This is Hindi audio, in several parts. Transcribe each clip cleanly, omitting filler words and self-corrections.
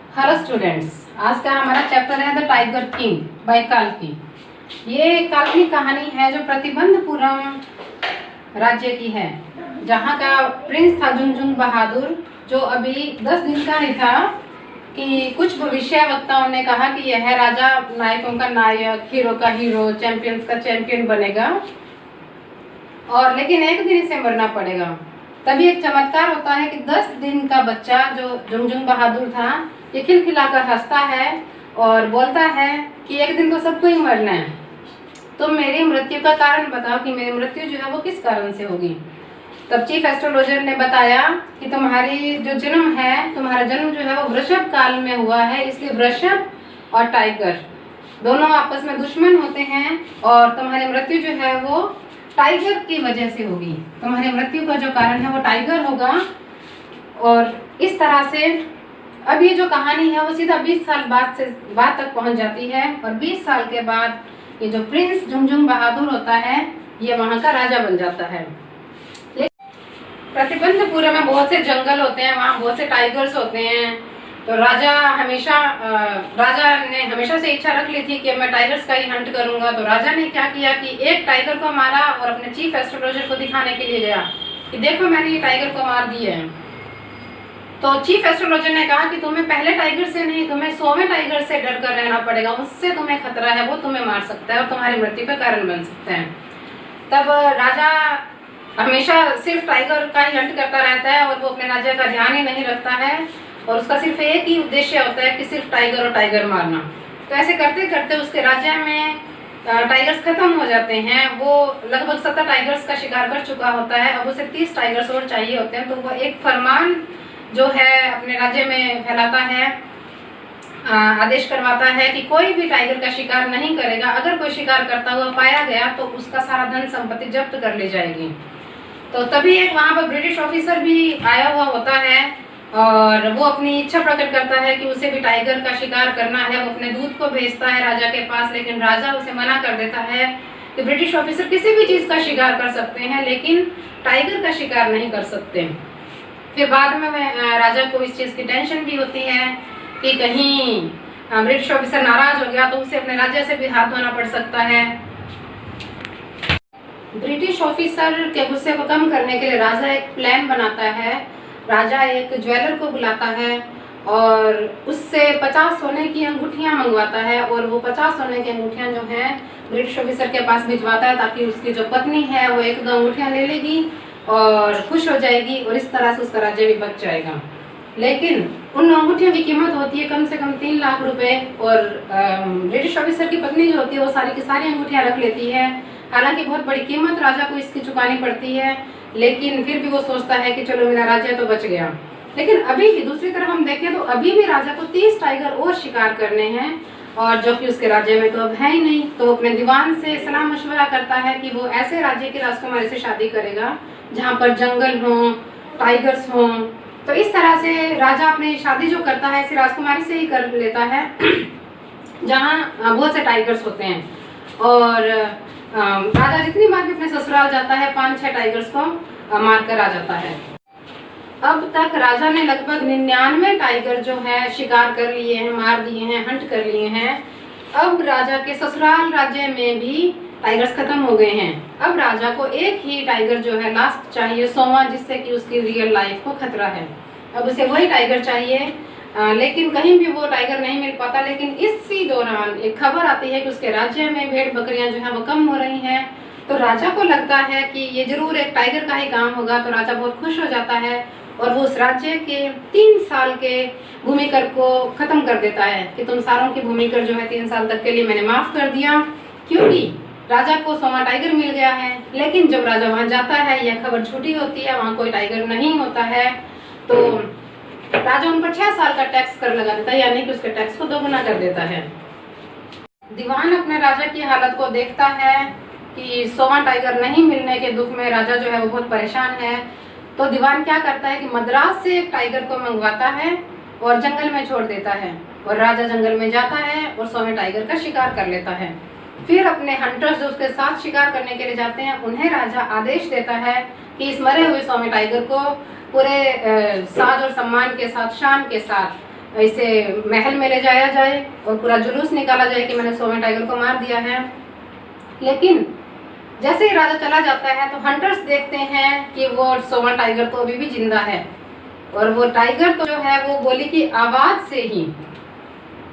हेलो स्टूडेंट्स, आज का हमारा चैप्टर है द टाइगर किंग बाय काल्की। ये काल्पनिक कहानी है जो प्रतिबंधपुरम राज्य की है, जहाँ का प्रिंस था झुंझुन बहादुर, जो अभी 10 दिन का ही था कि कुछ भविष्यवक्ताओं ने कहा कि यह राजा नायकों का नायक, हीरो का हीरो, चैंपियंस का चैंपियन बनेगा, और लेकिन एक दिन इसे मरना पड़ेगा। तभी एक चमत्कार होता है कि 10 दिन का बच्चा जो झुंझुन बहादुर था, ये खिलखिलाकर हंसता है और बोलता है कि एक दिन तो सबको ही मरना है, तुम मेरी मृत्यु का कारण बताओ कि मेरी मृत्यु जो है वो किस कारण से होगी। तब चीफ एस्ट्रोलॉजर ने बताया कि तुम्हारी जो जन्म है, तुम्हारा जन्म जो है वो वृषभ काल में हुआ है, इसलिए वृषभ और टाइगर दोनों आपस में दुश्मन होते हैं और तुम्हारी मृत्यु जो है वो टाइगर की वजह से होगी। तुम्हारी मृत्यु का जो कारण है वो टाइगर होगा। और इस तरह से अब ये जो कहानी है वो सीधा 20 साल बाद तक पहुंच जाती है, और 20 साल के बाद ये जो प्रिंस झुंझुन बहादुर होता है ये वहाँ का राजा बन जाता है। प्रतिबंधपुरम में बहुत से जंगल होते हैं, वहाँ बहुत से टाइगर्स होते हैं। तो राजा ने हमेशा से इच्छा रख ली थी कि मैं टाइगर्स का ही हंट करूंगा। तो राजा ने क्या किया कि एक टाइगर को मारा और अपने चीफ एस्ट्रोलॉजर को दिखाने के लिए गया कि देखो मैंने ये टाइगर को मार दिया है। तो चीफ एस्ट्रोलॉजर ने कहा कि तुम्हें पहले टाइगर से नहीं, तुम्हें 100वें टाइगर से डर कर रहना पड़ेगा, उससे तुम्हें खतरा है, वो तुम्हें मार सकता है और तुम्हारी मृत्यु का कारण बन सकता है। तब राजा हमेशा सिर्फ टाइगर का ही हंट करता रहता है और वो अपने राज्य का ध्यान ही नहीं रखता है, और उसका सिर्फ एक ही उद्देश्य होता है कि सिर्फ टाइगर और टाइगर मारना। तो ऐसे करते करते उसके राज्य में टाइगर्स खत्म हो जाते हैं। वो लगभग 70 टाइगर्स का शिकार कर चुका होता है। अब उसे 30 टाइगर्स और चाहिए होते हैं। तो वो एक फरमान जो है अपने राज्य में फैलाता है, आदेश करवाता है कि कोई भी टाइगर का शिकार नहीं करेगा। अगर कोई शिकार करता हुआ पाया गया तो उसका सारा धन संपत्ति जब्त कर ली जाएगी। तो तभी एक वहाँ पर ब्रिटिश ऑफिसर भी आया हुआ होता है और वो अपनी इच्छा प्रकट करता है कि उसे भी टाइगर का शिकार करना है। वो अपने दूत को भेजता है राजा के पास, लेकिन राजा उसे मना कर देता है कि ब्रिटिश ऑफिसर किसी भी चीज़ का शिकार कर सकते हैं लेकिन टाइगर का शिकार नहीं कर सकते। फिर बाद में राजा को इस चीज़ की टेंशन भी होती है कि कहीं ब्रिटिश ऑफिसर नाराज हो गया तो उसे अपने राज्य से भी हाथ धोना पड़ सकता है। ब्रिटिश ऑफिसर के गुस्से को कम करने के लिए राजा एक प्लान बनाता है। राजा एक ज्वेलर को बुलाता है और उससे 50 सोने की अंगूठियां मंगवाता है, और वो 50 सोने की अंगूठियां जो हैं ब्रिटिश ऑफिसर के पास भिजवाता है, ताकि उसकी जो पत्नी है वो 1-2 अंगूठियां ले लेगी और खुश हो जाएगी, और इस तरह से उसका राज्य भी बच जाएगा। लेकिन उन अंगूठियों की कीमत होती है कम से कम 3 लाख रुपए, और ब्रिटिश ऑफिसर की पत्नी जो होती है वो सारी की सारी अंगूठियां रख लेती है। हालांकि बहुत बड़ी कीमत राजा को इसकी चुकानी पड़ती है, लेकिन फिर भी वो सोचता है कि चलो मेरा राज्य तो बच गया। लेकिन अभी भी दूसरी तरफ हम देखें तो अभी भी राजा को 30 टाइगर और शिकार करने हैं, और जो कि उसके राज्य में तो अब है ही नहीं। तो अपने दीवान से सलाह मशवरा करता है कि वो ऐसे राज्य की राजकुमारी से शादी करेगा जहाँ पर जंगल हों, टाइगर्स हों। तो इस तरह से राजा अपनी शादी जो करता है ऐसी राजकुमारी से ही कर लेता है जहाँ बहुत से टाइगर्स होते हैं। और राजा जितनी बार भी अपने ससुराल जाता है 5-6 टाइगर्स को मार कर आ जाता है। अब तक राजा ने लगभग 99 टाइगर जो है शिकार कर लिए हैं, मार दिए हैं, हंट कर लिए हैं। अब राजा के ससुराल राज्य में भी टाइगर्स खत्म हो गए हैं। अब राजा को एक ही टाइगर जो है लास्ट चाहिए, 100वां, जिससे कि उसकी रियल लाइफ को खतरा है। अब उसे वही टाइगर चाहिए, लेकिन कहीं भी वो टाइगर नहीं मिल पाता। लेकिन इसी दौरान एक खबर आती है कि उसके राज्य में भेड़ बकरियां जो है वो कम हो रही हैं। तो राजा को लगता है कि ये जरूर एक टाइगर का ही काम होगा। तो राजा बहुत खुश हो जाता है और वो उस राज्य के 3 साल के भूमिकर को खत्म कर देता है कि तुम सारों की भूमिकर जो है 3 साल तक के लिए मैंने माफ कर दिया, क्योंकि राजा को 100वां टाइगर मिल गया है। लेकिन जब राजा वहाँ जाता है यह खबर झूठी होती है, वहाँ कोई टाइगर नहीं होता है। तो राजा उन पर 6 साल का टैक्स कर लगा देता है, यानी कि उसके टैक्स को 2 गुना कर देता है। दीवान अपने राजा की हालत को देखता है कि 100वां टाइगर नहीं मिलने के दुख में राजा जो है वो बहुत परेशान है। तो दीवान क्या करता है कि मद्रास से एक टाइगर को मंगवाता है और जंगल में छोड़ देता है, और राजा जंगल में जाता है और 100वें टाइगर का शिकार कर लेता है। फिर अपने हंटर्स जो उसके साथ शिकार करने के लिए जाते हैं उन्हें राजा आदेश देता है कि इस मरे हुए 100वें टाइगर को पूरे साज और सम्मान के साथ, शान के साथ इसे महल में ले जाया जाए और पूरा जुलूस निकाला जाए कि मैंने सोमा टाइगर को मार दिया है। लेकिन जैसे ही राजा चला जाता है तो हंटर्स देखते हैं कि वो सोमा टाइगर तो अभी भी जिंदा है, और वो टाइगर तो जो है वो गोली की आवाज़ से ही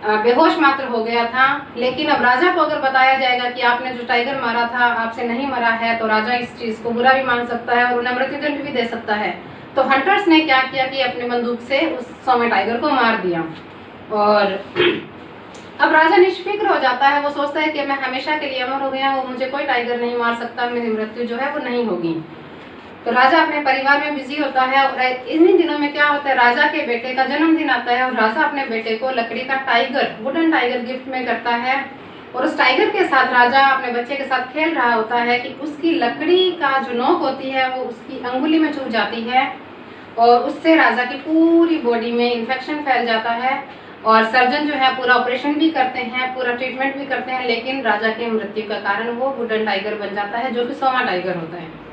बेहोश मात्र हो गया था। लेकिन अब राजा को अगर बताया जाएगा कि आपने जो टाइगर मारा था आपसे नहीं मरा है, तो राजा इस चीज़ को बुरा भी मान सकता है और उन्हें मृत्युदंड भी दे सकता है। तो हंटर्स ने क्या किया कि अपने बंदूक से उस सोमा टाइगर को मार दिया। और अब राजा निष्फिक्र हो जाता है, वो सोचता है कि मैं हमेशा के लिए अमर हो गया हूँ, मुझे कोई टाइगर नहीं मार सकता, मेरी मृत्यु जो है वो नहीं होगी। तो राजा अपने परिवार में बिजी होता है और इन्हीं दिनों में क्या होता है, राजा के बेटे का जन्मदिन आता है और राजा अपने बेटे को लकड़ी का टाइगर, वुडन टाइगर गिफ्ट में करता है। और उस टाइगर के साथ राजा अपने बच्चे के साथ खेल रहा होता है कि उसकी लकड़ी का जो नोक होती है वो उसकी अंगुली में चुभ जाती है और उससे राजा की पूरी बॉडी में इन्फेक्शन फैल जाता है। और सर्जन जो है पूरा ऑपरेशन भी करते हैं, पूरा ट्रीटमेंट भी करते हैं, लेकिन राजा की मृत्यु का कारण वो वुडन टाइगर बन जाता है, जो कि सोमा टाइगर होता है।